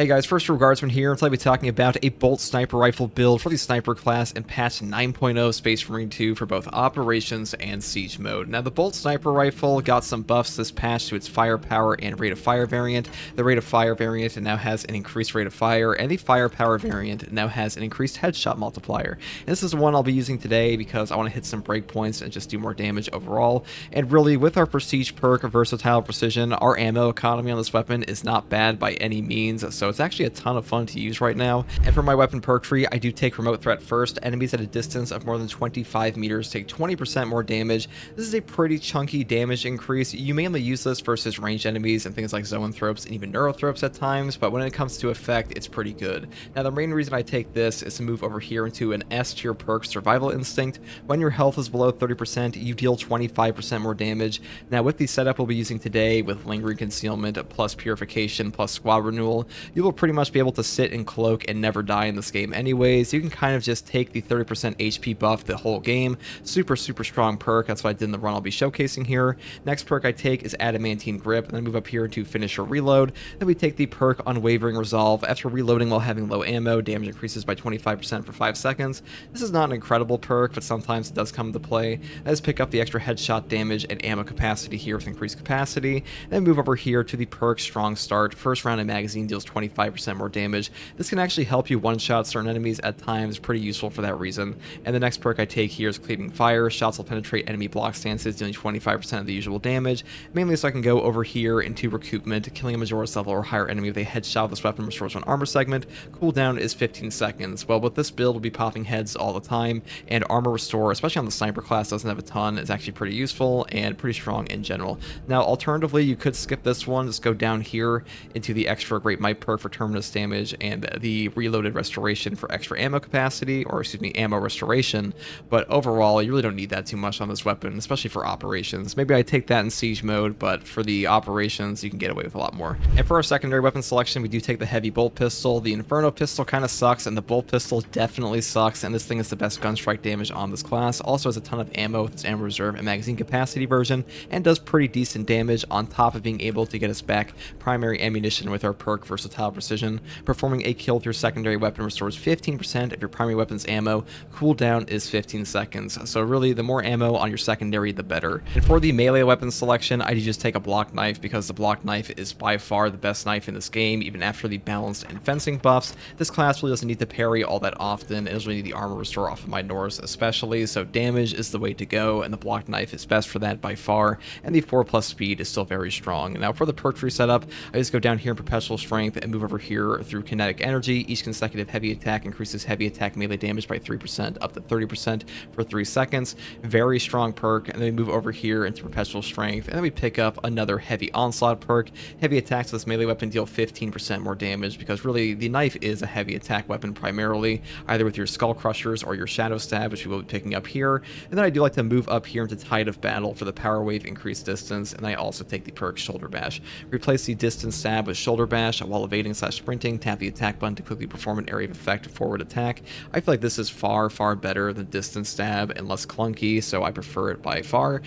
Hey guys, first Regardsman here, and today I'll be talking about a bolt sniper rifle build for the sniper class in patch 9.0 Space Marine 2 for both operations and siege mode. Now the bolt sniper rifle got some buffs this patch to its firepower and rate of fire variant. The rate of fire variant now has an increased rate of fire, and the firepower variant now has an increased headshot multiplier. And this is the one I'll be using today because I want to hit some breakpoints and just do more damage overall. And really, with our prestige perk of versatile precision, our ammo economy on this weapon is not bad by any means, so it's actually a ton of fun to use right now. And for my weapon perk tree, I do take remote threat first. Enemies at a distance of more than 25 meters take 20% more damage. This is a pretty chunky damage increase. You mainly use this versus ranged enemies and things like zoanthropes and even neurothropes at times, but when it comes to effect, it's pretty good. Now the main reason I take this is to move over here into an S tier perk, Survival Instinct. When your health is below 30%, you deal 25% more damage. Now with the setup we'll be using today, with Lingering Concealment plus Purification plus Squad Renewal, you will pretty much be able to sit and cloak and never die in this game anyways. You can kind of just take the 30% HP buff the whole game. Super strong perk. That's what I did in the run I'll be showcasing here. Next perk I take is Adamantine Grip, and then move up here to Finisher Reload. Then we take the perk Unwavering Resolve. After reloading while having low ammo, damage increases by 25% for 5 seconds. This is not an incredible perk, but sometimes it does come into play. Let's pick up the extra headshot damage and ammo capacity here with increased capacity. Then move over here to the perk Strong Start. First round in magazine deals 25% more damage. This can actually help you one-shot certain enemies at times, pretty useful for that reason. And the next perk I take here is Cleaving Fire. Shots will penetrate enemy block stances, dealing 25% of the usual damage, mainly so I can go over here into Recoupment. Killing a Majora's level or higher enemy with a headshot with this weapon restores one armor segment. Cooldown is 15 seconds. Well, with this build, we'll be popping heads all the time, and armor restore, especially on the sniper class, doesn't have a ton. It's actually pretty useful and pretty strong in general. Now, alternatively, you could skip this one, just go down here into the extra Great Might perk for Terminus damage and the Reloaded Restoration for extra ammo capacity, or excuse me, ammo restoration. But overall, you really don't need that too much on this weapon, especially for operations. Maybe I take that in siege mode, but for the operations, you can get away with a lot more. And for our secondary weapon selection, we do take the heavy bolt pistol. The Inferno pistol kind of sucks, and the bolt pistol definitely sucks, and this thing is the best gun strike damage on this class. Also has a ton of ammo with its ammo reserve and magazine capacity version, and does pretty decent damage on top of being able to get us back primary ammunition with our perk Versatile Precision. Performing a kill with your secondary weapon restores 15% of your primary weapon's ammo. Cooldown is 15 seconds. So really, the more ammo on your secondary, the better. And for the melee weapon selection, I do just take a block knife because the block knife is by far the best knife in this game, even after the balanced and fencing buffs. This class really doesn't need to parry all that often. It doesn't really need the armor restore off of my Norse especially, so damage is the way to go, and the block knife is best for that by far, and the 4+ speed is still very strong. Now for the perk tree setup, I just go down here in Perpetual Strength and move over here through Kinetic Energy. Each consecutive heavy attack increases heavy attack melee damage by 3% up to 30% for 3 seconds. Very strong perk. And then we move over here into Perpetual Strength, and then we pick up another Heavy Onslaught perk. Heavy attacks with this melee weapon deal 15% more damage, because really the knife is a heavy attack weapon primarily, either with your Skull Crushers or your Shadow Stab, which we will be picking up here. And then I do like to move up here into Tide of Battle for the Power Wave increased distance, and I also take the perk Shoulder Bash. Replace the distance stab with Shoulder Bash while evading / sprinting. Tap the attack button to quickly perform an area of effect forward attack. I feel like this is far better than distance stab and less clunky, so I prefer it by far.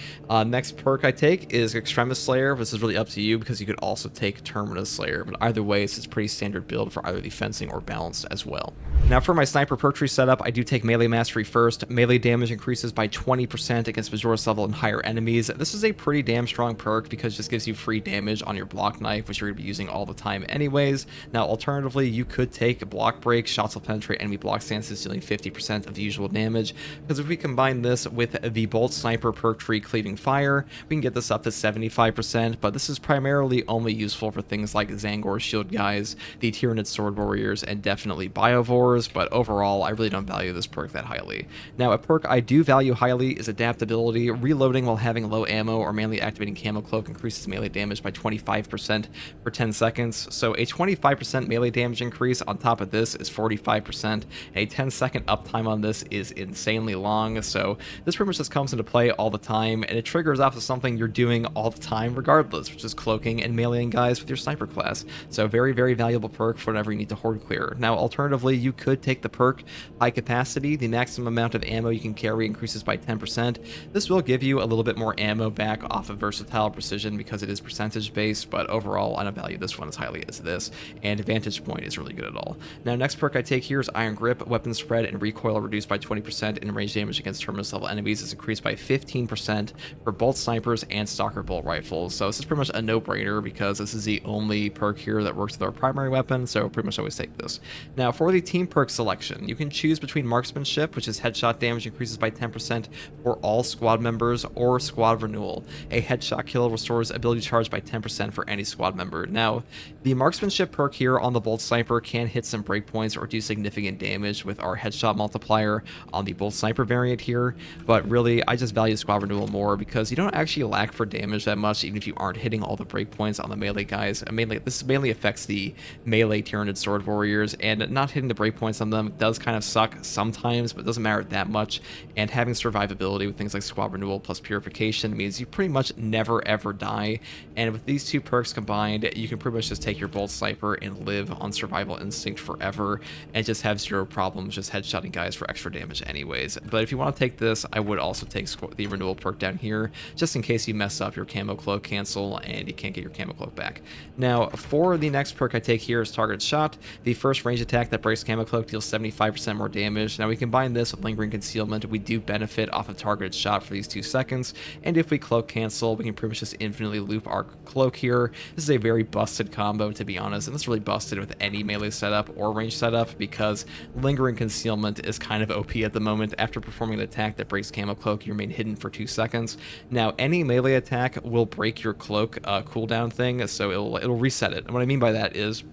Next perk I take is Extremis Slayer. This is really up to you because you could also take Terminus Slayer, but either way, it's a pretty standard build for either the fencing or balanced as well. Now for my sniper perk tree setup, I do take Melee Mastery first. Melee damage increases by 20% against Majora's level and higher enemies. This is a pretty damn strong perk because it just gives you free damage on your block knife, which you're going to be using all the time anyways. Now alternatively, you could take Block Break. Shots will penetrate enemy block stances, dealing 50% of the usual damage, because if we combine this with the Bolt Sniper perk tree Cleaving Fire, we can get this up to 75%, but this is primarily only useful for things like Zangor Shield Guys, the Tyranid Sword Warriors, and definitely Biovores, but overall, I really don't value this perk that highly. Now, a perk I do value highly is Adaptability. Reloading while having low ammo or manually activating Camo Cloak increases melee damage by 25% for 10 seconds, so a 25% melee damage increase on top of this is 45%. A 10-second uptime on this is insanely long, so this pretty much just comes into play all the time, and it triggers off of something you're doing all the time regardless, which is cloaking and meleeing guys with your sniper class. So very valuable perk for whenever you need to horde clear. Now alternatively, you could take the perk High Capacity. The maximum amount of ammo you can carry increases by 10%. This will give you a little bit more ammo back off of Versatile Precision because it is percentage based, but overall I don't value this one as highly as this. and Vantage Point is really good at all. Now, next perk I take here is Iron Grip. Weapon spread and recoil are reduced by 20%, and range damage against terminus level enemies is increased by 15% for bolt snipers and stalker bolt rifles. So this is pretty much a no-brainer because this is the only perk here that works with our primary weapon, so pretty much always take this. Now, for the team perk selection, you can choose between marksmanship, which is headshot damage increases by 10% for all squad members, or squad renewal. A headshot kill restores ability charge by 10% for any squad member. Now, the marksmanship perk here on the bolt sniper can hit some breakpoints or do significant damage with our headshot multiplier on the bolt sniper variant here, but really I just value squad renewal more because you don't actually lack for damage that much even if you aren't hitting all the breakpoints on the melee guys. This mainly affects the melee Tyranid sword warriors, and not hitting the breakpoints on them does kind of suck sometimes, but it doesn't matter that much, and having survivability with things like squad renewal plus purification means you pretty much never ever die, and with these two perks combined, you can pretty much just take your bolt sniper and live on survival instinct forever and just have zero problems just headshotting guys for extra damage anyways. But if you want to take this, I would also take the renewal perk down here just in case you mess up your camo cloak cancel and you can't get your camo cloak back. Now, for the next perk I take here is target shot. The first range attack that breaks camo cloak deals 75% more damage. Now we combine this with lingering concealment. We do benefit off a targeted shot for these 2 seconds, and if we cloak cancel, we can pretty much just infinitely loop our cloak here. This is a very busted combo, to be honest, and it's really busted with any melee setup or range setup because lingering concealment is kind of OP at the moment. After performing an attack that breaks camo cloak, you remain hidden for 2 seconds. Now, any melee attack will break your cloak cooldown thing, so it'll reset it. And what I mean by that is,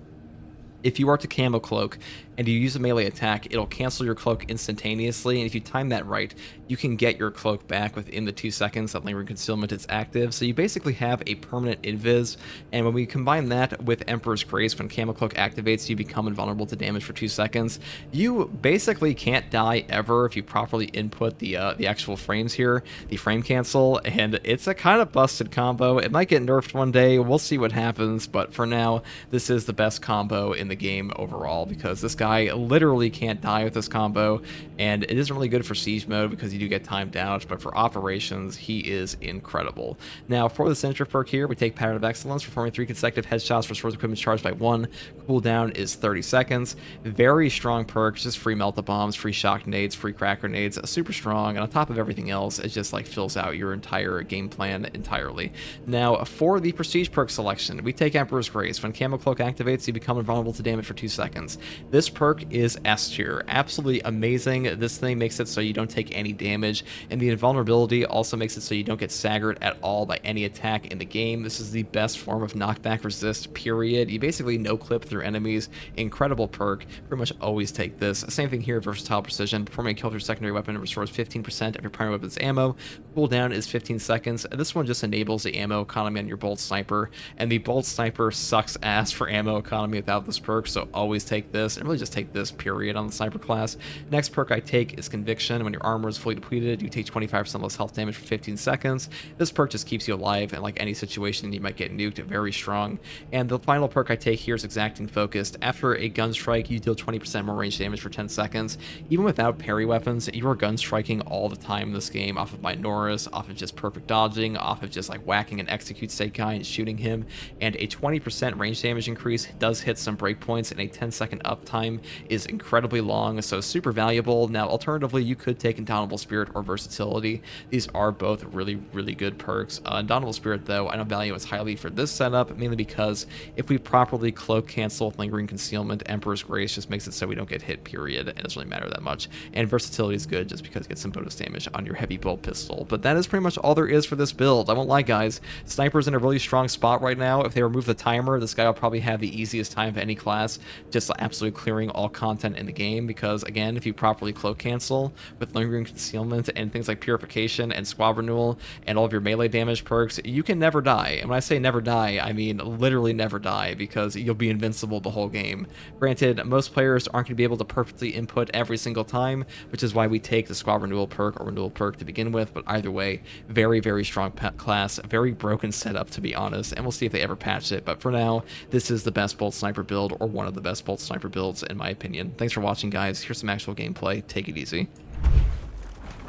if you are to camo cloak and you use a melee attack, it'll cancel your cloak instantaneously, and if you time that right, you can get your cloak back within the 2 seconds that lingering concealment is active. So you basically have a permanent invis, and when we combine that with Emperor's Grace, when camo cloak activates, you become invulnerable to damage for 2 seconds. You basically can't die ever if you properly input the actual frames here, the frame cancel, and it's a kind of busted combo. It might get nerfed one day, we'll see what happens, but for now, this is the best combo in the game overall because this guy literally can't die with this combo, and it isn't really good for siege mode because you do get timed out, but for operations, he is incredible. Now, for the signature perk here, we take Pattern of Excellence. Performing 3 consecutive headshots restores equipment charged by 1. Cooldown is 30 seconds. Very strong perk, just free melt-a-bombs, free shock nades, free crack grenades, super strong, and on top of everything else, it just like fills out your entire game plan entirely. Now, for the prestige perk selection, we take Emperor's Grace. When camo cloak activates, you become invulnerable to damage for 2 seconds. This perk is S tier, absolutely amazing. This thing makes it so you don't take any damage, and the invulnerability also makes it so you don't get staggered at all by any attack in the game. This is the best form of knockback resist, period. You basically no clip through enemies. Incredible perk. Pretty much always take this. Same thing here, versatile precision. Performing a kill with your secondary weapon restores 15% of your primary weapon's ammo. Cooldown is 15 seconds. This one just enables the ammo economy on your bolt sniper, and the bolt sniper sucks ass for ammo economy without this perk, so always take this, and really just take this period on the sniper class. Next perk I take is Conviction. When your armor is fully depleted, you take 25% less health damage for 15 seconds. This perk just keeps you alive in like any situation you might get nuked. Very strong. And the final perk I take here is Exacting Focused. After a gun strike, you deal 20% more range damage for 10 seconds. Even without parry weapons, you are gun striking all the time in this game off of Minoris, off of just perfect dodging, off of just like whacking an execute state guy and shooting him, and a 20% range damage increase does hit some breakpoints, and a 10-second uptime is incredibly long, so super valuable. Now, alternatively, you could take Indomitable Spirit or Versatility. These are both really, really good perks. Indomitable Spirit, though, I don't value as highly for this setup, mainly because if we properly cloak cancel with Lingering Concealment, Emperor's Grace just makes it so we don't get hit, period. It doesn't really matter that much. And Versatility is good just because it gets some bonus damage on your heavy bolt pistol. But that is pretty much all there is for this build. I won't lie, guys. Sniper's in a really strong spot right now. If they remove the timer, this guy will probably have the easiest time of any class, just absolutely clearing all content in the game, because again, if you properly cloak cancel with Lingering Concealment and things like Purification and Squad Renewal and all of your melee damage perks, you can never die. And when I say never die, I mean literally never die, because you'll be invincible the whole game. Granted, most players aren't going to be able to perfectly input every single time, which is why we take the Squad Renewal perk or Renewal perk to begin with, but either way, very, very strong class, very broken setup, to be honest, and we'll see if they ever patch it. But for now, this is the best Bolt Sniper build, or one of the best Bolt Sniper builds in my opinion. Thanks for watching, guys. Here's some actual gameplay. Take it easy.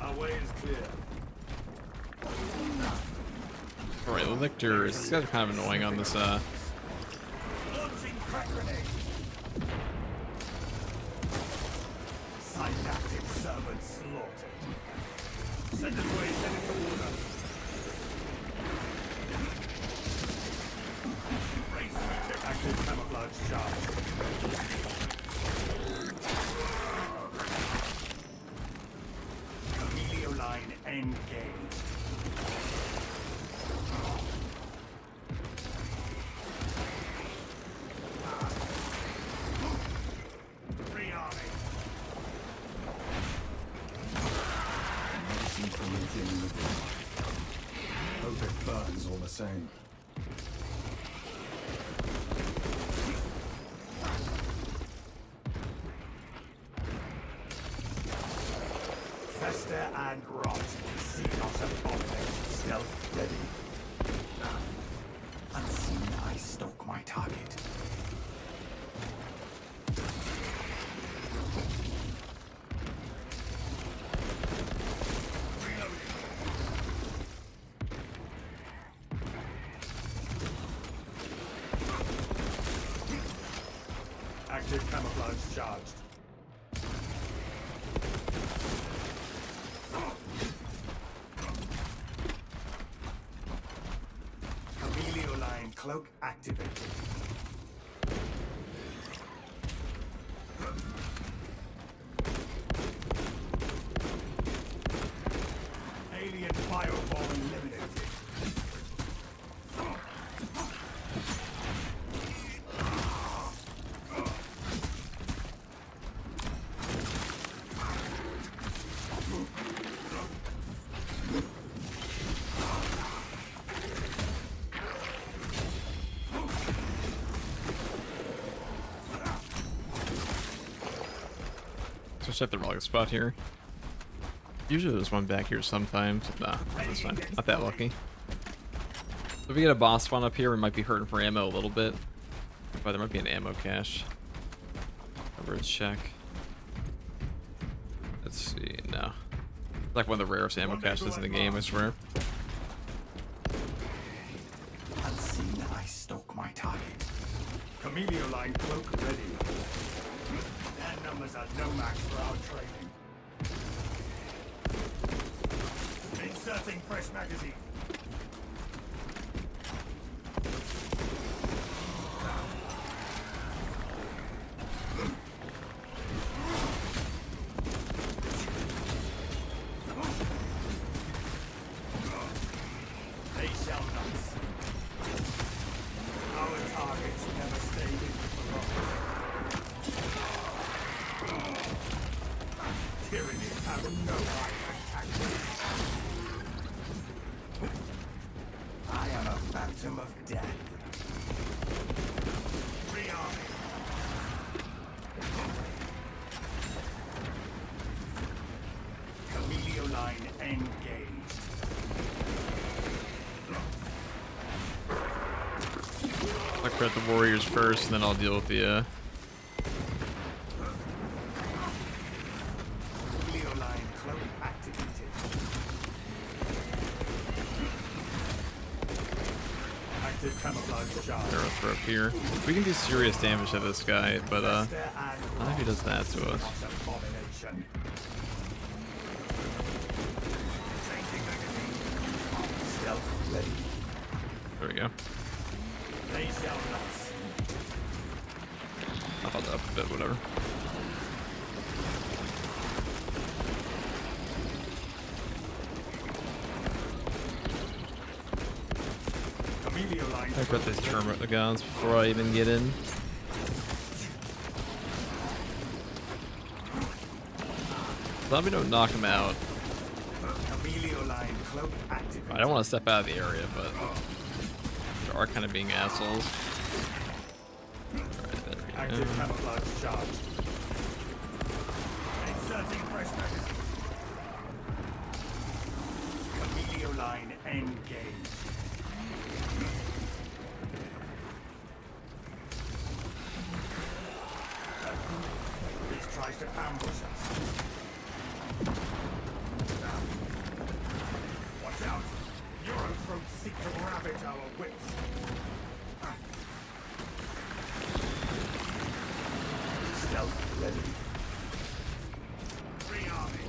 Our way is clear. Alright, the lictors. These guys are kind of annoying on this Launching crack grenade. slaughtered. Send it away, send it to order. Race switcher. Active camouflage charge. Camilio line engaged. Free army. Hope it burns all the same. Fester and rot. Seagulls abomination. Stealth ready. Unseen, I stalk my target. Active camouflage charged. Camilio line cloak activated. Alien fireball eliminated. Switch at the wrong spot here. Usually there's one back here sometimes. Nah, that's fine. Not that lucky. So if we get a boss spawn up here, we might be hurting for ammo a little bit. But there might be an ammo cache. Over and check. Let's see. No. It's like one of the rarest ammo caches in the game, I swear. Unseen, I stalk my target. Camilio line cloak ready. Their numbers are no match for our training. Inserting fresh magazine. They shall not see. Our targets never stay hidden for long. Tyrannies have no right to attack me. I am a phantom of death. Free army. Camilio line engaged. I'll crit the warriors first, and then I'll deal with the Camilio line cloak activated. Active camouflage charge. arrow throw up here. We can do serious damage to this guy, but I don't know if he does that to us. Abomination. Changing magazine. Stealth ready. There we go. They shall not see. I'll hold up a bit, whatever. Camilio line I got these termite guns before I even get in. Zombie don't knock him out. Camilio line cloak activated. I don't want to step out of the area, but they are kind of being assholes. Alright, there we Active go. camouflage charged. Inserting fresh magazine. Camilio line engaged. This tries to ambush us. Watch out! Neurothroats seek to ravage our wits. Stealth ready. Free army.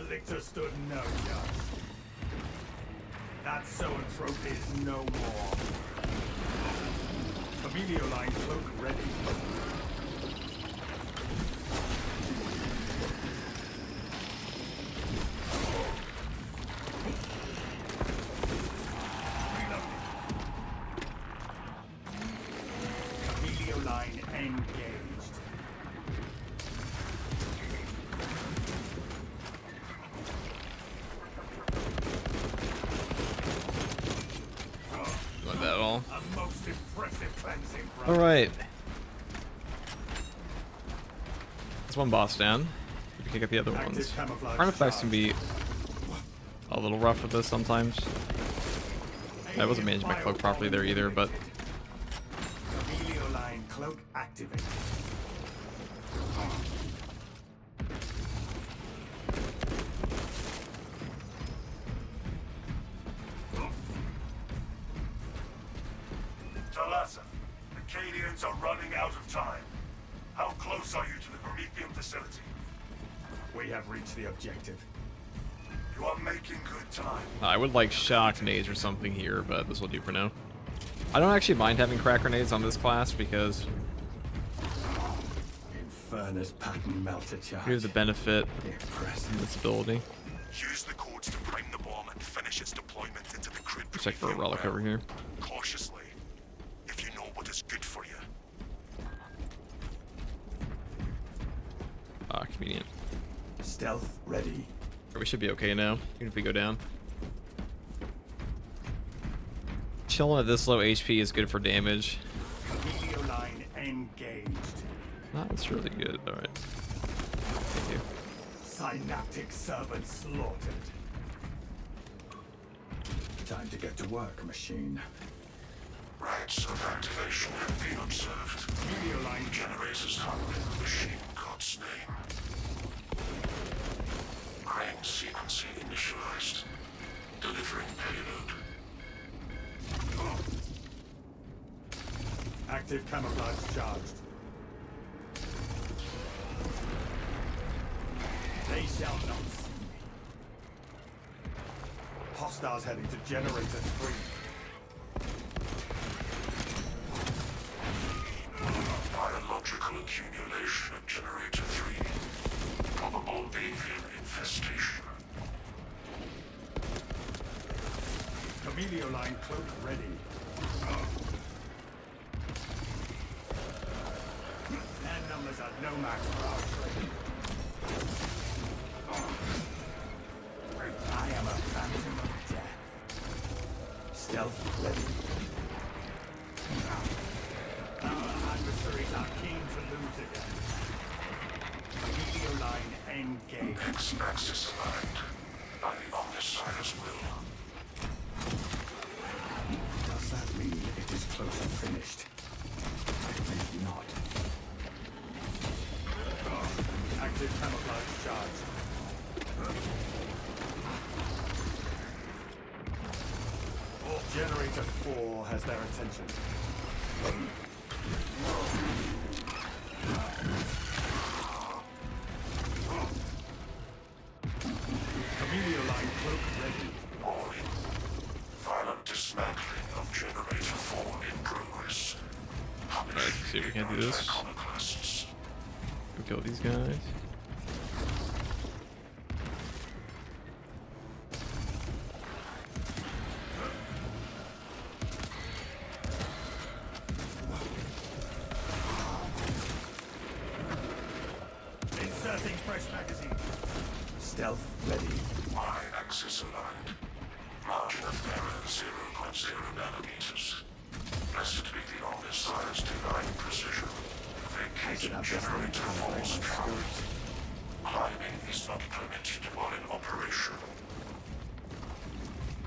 lictor stood no chance. That zoanthrope is no more. Chameleoline cloak ready. Chameleoline engaged. Like that at all. A most impressive cleansing. All right. There's one boss down. We can get the other ones. Active camouflage Artifacts can charge. be a little rough with this sometimes. I wasn't managing my cloak properly there either, but Chameleoline cloak activated. Talassa, the Cadians are running out of time. How close are you to the Prometheum facility? We have reached the objective. You are making good time. I would like shock grenades or something here, but this will do for now. I don't actually mind having crack grenades on this class because Infernus pattern melter charge. here's the benefit Impressive. of this ability. Use the codes to prime the bomb and finish its deployment into the grid. Check for a relic over here. Cautiously, if you know what is good for you. Ah, convenient. Stealth ready. We should be okay now, even if we go down. Chilling at this low HP is good for damage. Chameleoline engaged. Ah, that's really good. All right. Thank you. Synaptic servant slaughtered. Time to get to work, machine. Rites of activation have been observed. Chameleoline Generators handling the machine in God's name. Crane sequencing initialized. Delivering payload. active camouflage charged. They shall not see me. Hostiles heading to generator 3. Biological accumulation at generator 3. Probable avian infestation. Chameleoline cloak ready. Their numbers are no match for our trade. I am a phantom of death. Stealth ready. Our adversaries are keen to lose again. Chameleoline engaged. X-axis aligned by the Omnissiah's will. Does that mean it is close and finished? I think not. Active camouflage charge. Generator 4 has their attention. Chameleoline cloak ready. Warning. Violent dismantling of generator 4 in progress. Alright, see if we can do this. Iconoclasts. Go kill these guys. Inserting fresh magazine. Stealth ready. Y-axis aligned. Margin of error 0.0 nanometers. Blessed be the Omnissiah's divine precision. Vacating generator 4's coverage. Climbing is not permitted while in operation.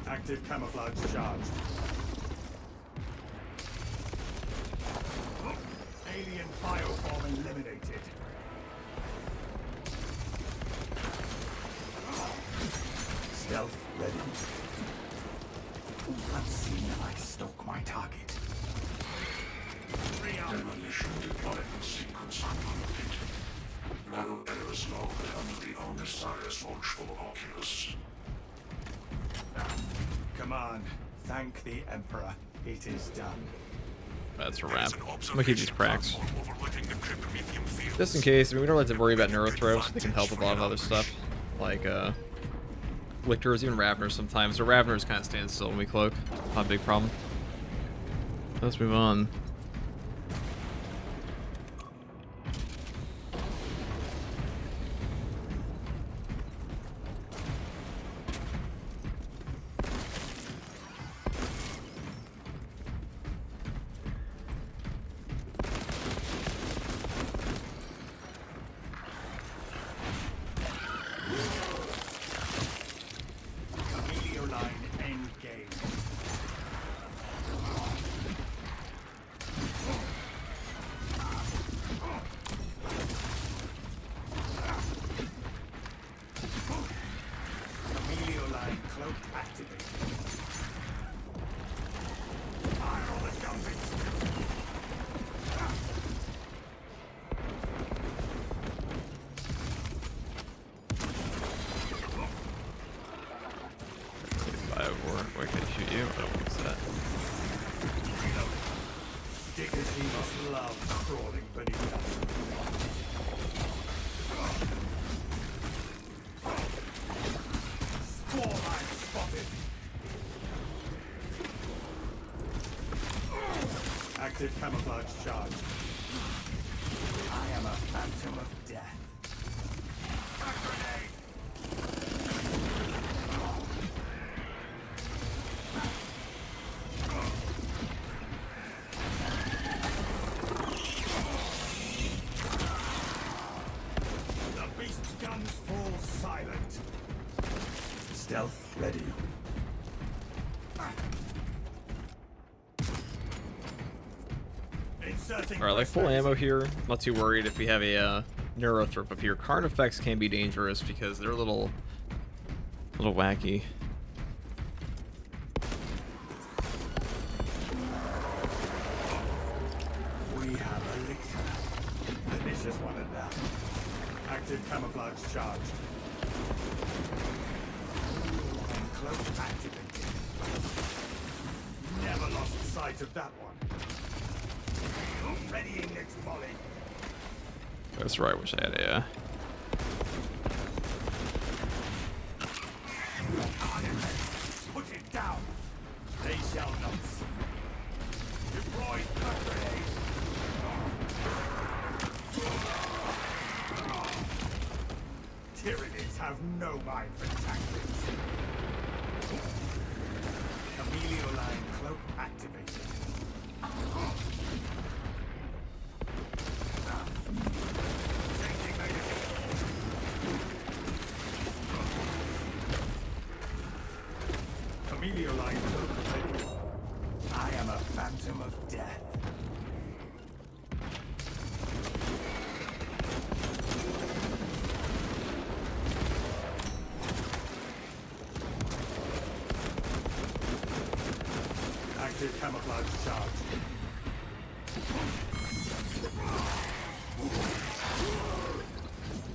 Active camouflage charged. Alien bioform eliminated. Stealth ready. Unseen, I stalk my target. Demolition deployment sequence completed. No errors logged under the this sire's watchful oculus. Come on, thank the Emperor. It is done. That's a There wrap. is an I'm gonna keep these observation cracks. platform overlooking the cryptomethium fields. Just in case. I mean, we don't have to worry about neurothrows. They can help with a lot of other stuff. Like, Lictors, even Ravners sometimes. The Ravners kind of stand still when we cloak. Not a big problem. Let's move on. Emilio line endgame. Emilio line cloak activated. Fire on the gumpets. Where can I shoot you? Oh, what's that? Diggers he must love crawling beneath us. Spore line spotted. Active camouflage charge. I am a phantom of death. Frag grenade! The beast's guns fall silent. Stealth ready. Inserting Alright, like full prosthetics. ammo here. Not too worried if we have a neurothrop up here. Karn effects can be dangerous because they're a little wacky. We have elixir. Pernicious one at that. Active camouflage charged. And cloak activated. Never lost sight of that one. Readying next volley. That's right, I wish I had a Put it down. They shall not see. Deploy frag grenade. Tyranids have no mind for tactics. Emilio line cloak activated. Changing magazine. Emilio line cloak ready. I am a phantom of death. Active camouflage charge.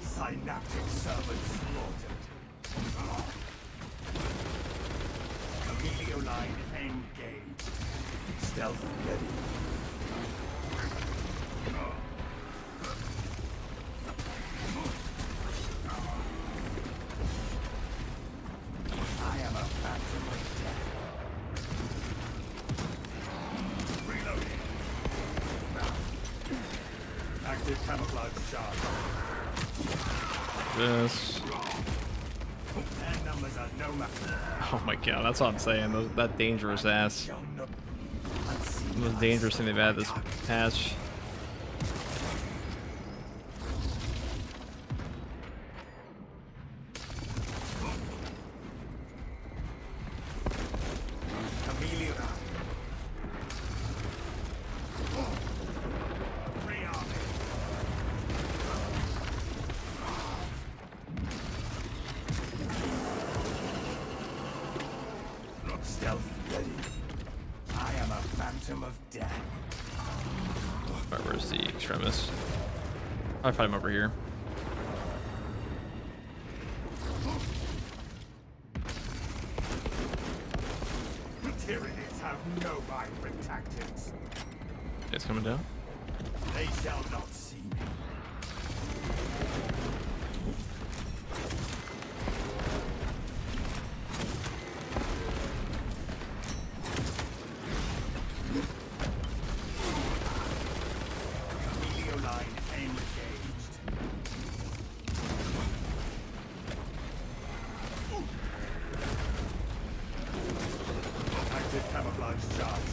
Synaptic servant slaughtered. Emilio line endgame. Stealth ready. I am a phantom of death. Reloading. Active camouflage charge. this. Their numbers are no match. Oh my god, that's what I'm saying. That dangerous ass. The most dangerous thing they've had this patch. Emilio. Rearming. Stealth ready. I am a phantom of death. Alright, where's the extremist? I'll fight him over here. have no mind for tactics. It's coming down. They shall not see me. Helio line engaged. Active camouflage charge.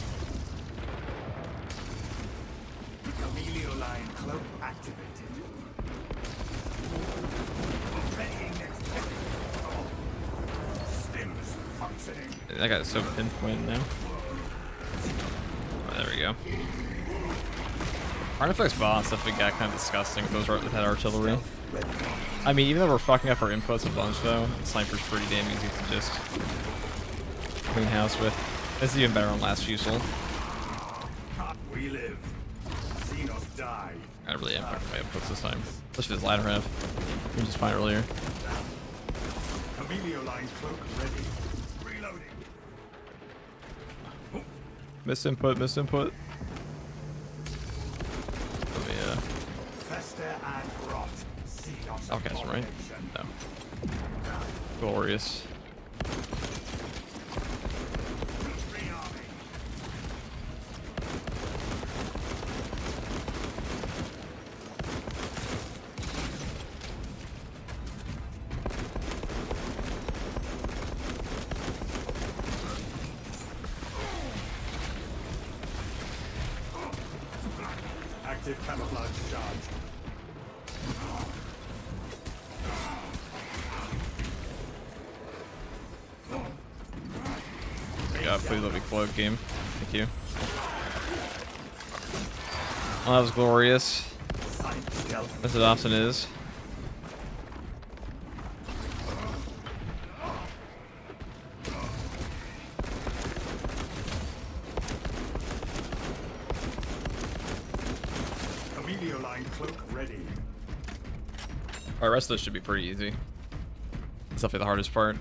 Helio line cloak activated. Readying next hit. Stims functioning. That guy's so pinpoint now. Oh, there we go. Artifact's boss stuff we got kind of disgusting with that artillery. I mean, even though we're fucking up our inputs a bunch though, sniper's pretty damn easy to just clean house with. This is even better on last fusil. We live. Xenos die. I really am fucking my inputs this time. Especially this latter half. We were just fine earlier. Helio line cloak ready. Reloading. Miss input, miss input. Oh yeah. Fester and rot. Xenos Alchemist, right? abomination. No. Glorious. Rearming. Active camouflage charged. God, please let me cloak game. Thank you. Well, that was glorious. Silent stealth. As it often is. Helio line cloak ready. Alright, the rest of this should be pretty easy. It's definitely the hardest part.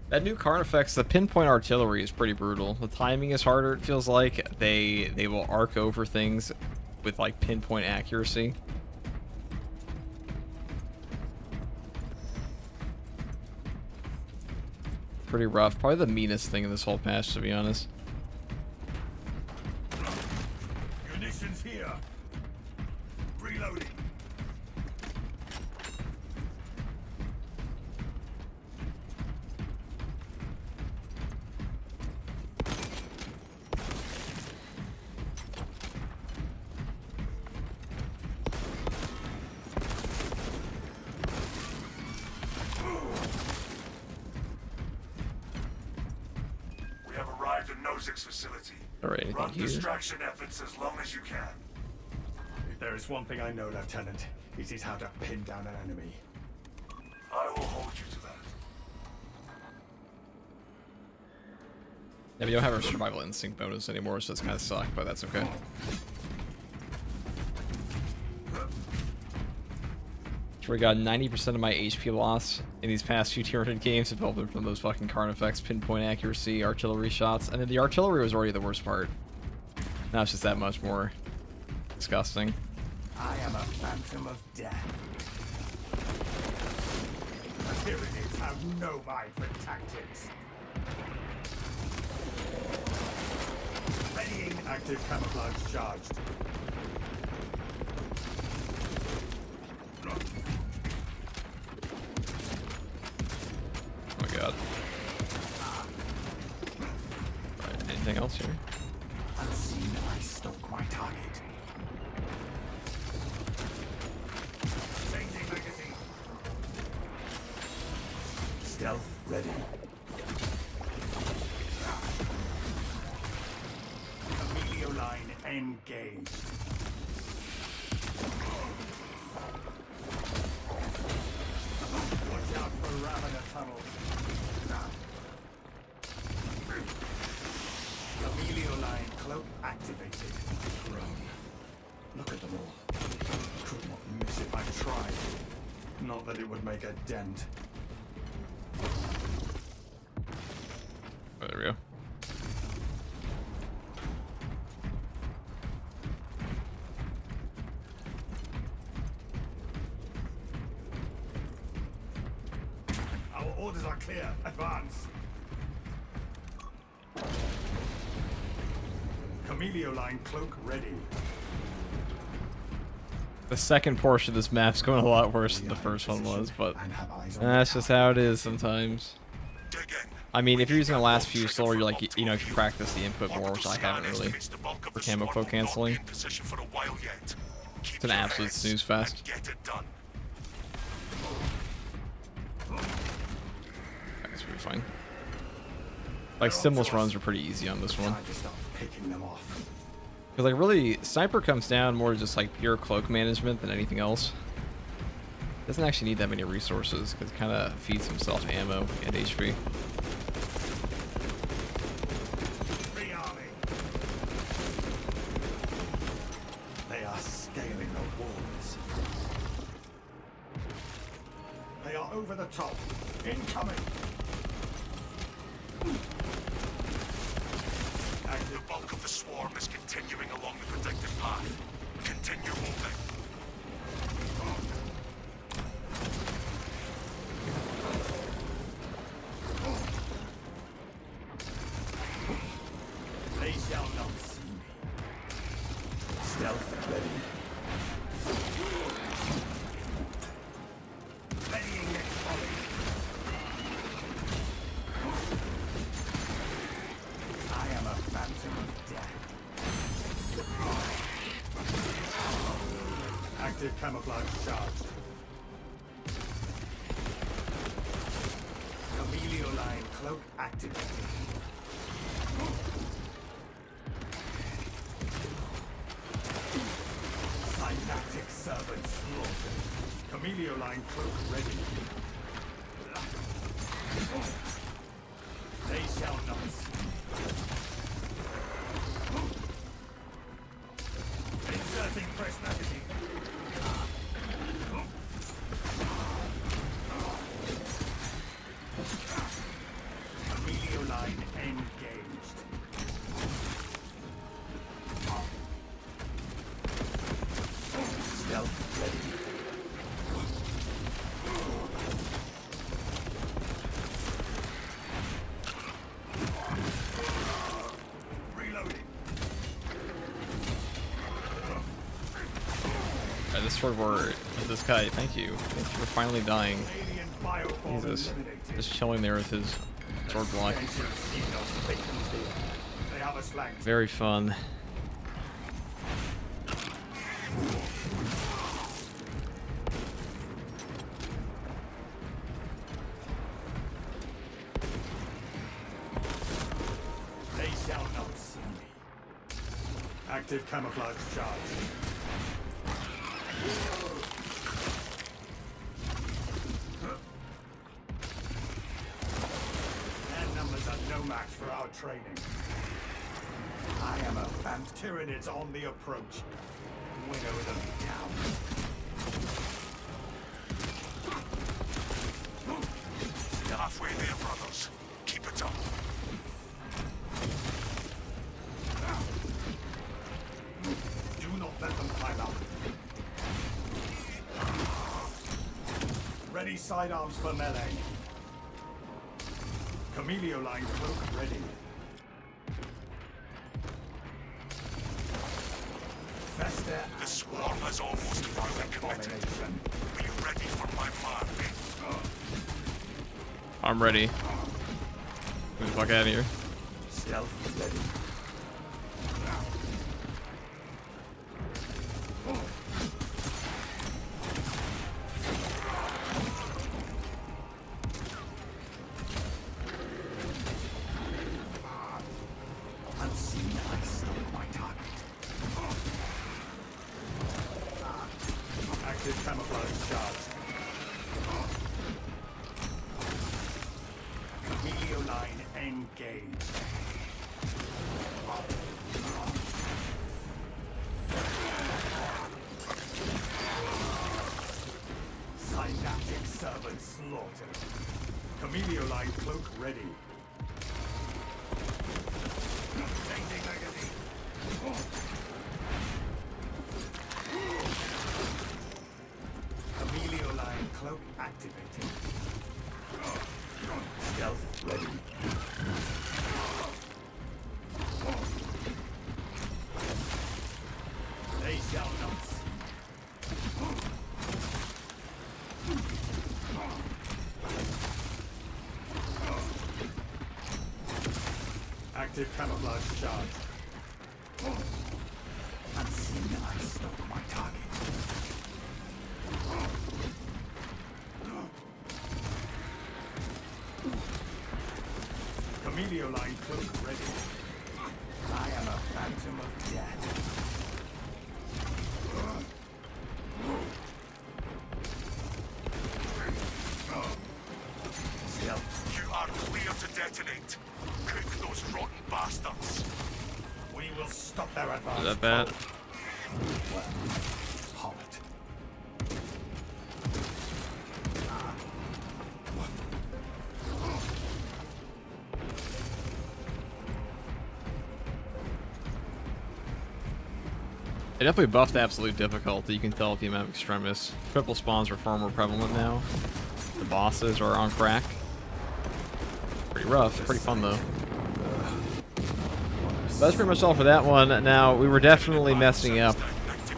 That new Carnifex, the pinpoint artillery is pretty brutal. The timing is harder, it feels like. They will arc over things with like pinpoint accuracy. Pretty rough. Probably the meanest thing in this whole patch, to be honest. Munitions here. Reloading. We have arrived at Nozick's facility. Alright, anything Run here? distraction efforts as long as you can. If there is one thing I know, Lieutenant, it is how to pin down an enemy. I will hold you to that. Yeah, we don't have our survival instinct bonus anymore, so it's kind of suck, but that's okay. So we got 90% of my HP loss in these past few tier 100 games have all been from those fucking Carnifex pinpoint accuracy artillery shots, and then the artillery was already the worst part. Now it's just that much more disgusting. I am a phantom of death. The Tyranids have no mind for tactics. Readying active camouflage charged. Oh my god. Right, anything else here? Unseen, I stalk my target. Changing magazine. Stealth ready. Helio line engaged. Watch out for Ravener tunnel. Helio line cloak activated. Drone. Look at them all. Could not miss if I tried. Not that it would make a dent. Orders are clear. Advance. Camelio line cloak ready. The second portion of this map's going a lot worse than the first one was, but that's just how it is sometimes. I mean, if you're using the last few slower, you're like, you know, if you practice the input more, which I haven't really, for camo flow canceling. It's an absolute snooze fest. I guess we'll be fine. Like, stimulus runs are pretty easy on this one. Because, like, really, Sniper comes down more just, like, pure cloak management than anything else. Doesn't actually need that many resources, because it kind of feeds himself ammo and HP. Free army. They are scaling the walls. They are over the top. Incoming. The bulk of the swarm is continuing along the predicted path. Continue moving. They shall not see me. Stealth ready. Readying next volley. I am a phantom of death. Active camouflage charged. Camelio line cloak activated. Synaptic servant slaughtered. Camelio line cloak ready. They shall not see. Inserting fresh magazine. Camelio line engaged. Stealth ready. Reloading. Alright, this sword war, this guy, thank you. Thank you for finally dying. Alien bioform Jesus. eliminated. Just chilling there with his sword block. They have us flanked. Very fun. They shall not see me. Active camouflage charge. Their numbers are no match for our training. I am a phantom. Tyranids on the approach. Winnow them down. You're halfway there, brothers. Keep it up. Do not let them climb up. Ready sidearms for melee. Camelio line cloak ready. Fester The swarm has almost fully committed. abomination. Are you ready for my mark? I'm ready. Get the fuck out of here. Stealth ready. Unseen, I stole my target. Active camouflage charge. Camelio line engaged. Synaptic servant slaughtered. Camelio line cloak ready. Changing magazine. Camelio line cloak activated. Active camouflage charge. Unseen, I stalk my target. Line cloak ready. I am a phantom of death. Still. You are clear to detonate. Cook those rotten bastards. We will stop their advance. Is that bad? Well, halt it. They definitely buffed absolute difficulty. You can tell with the amount of extremis. Triple spawns are far more prevalent now. The bosses are on crack. Pretty rough. Pretty fun though. But that's pretty much all for that one. Now, we were definitely messing up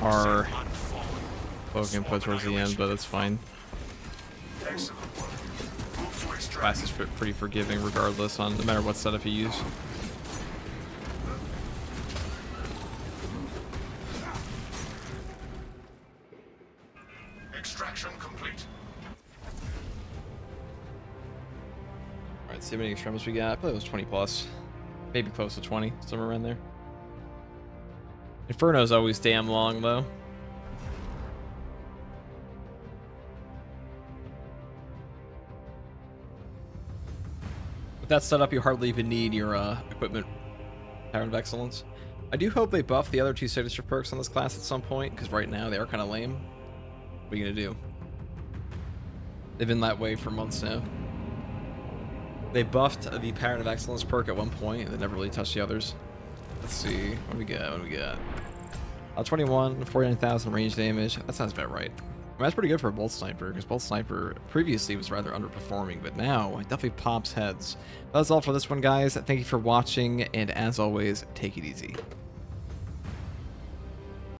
our poke input towards the end, but that's fine. Class is pretty forgiving regardless, on no matter what setup you use. Extraction complete. Alright, see how many extremis we got. I thought it was 20 plus. Maybe close to 20, somewhere around there. Inferno's always damn long, though. With that setup, you hardly even need your equipment Pattern of Excellence. I do hope they buff the other two signature perks on this class at some point, because right now they are kind of lame. What are you going to do? They've been that way for months now. They buffed the Pattern of Excellence perk at one point, and they never really touched the others. Let's see. What do we got? What do we got? 21, 49,000 range damage. That sounds about right. I mean, that's pretty good for a Bolt Sniper, because Bolt Sniper previously was rather underperforming, but now it definitely pops heads. That's all for this one, guys. Thank you for watching, and as always, take it easy.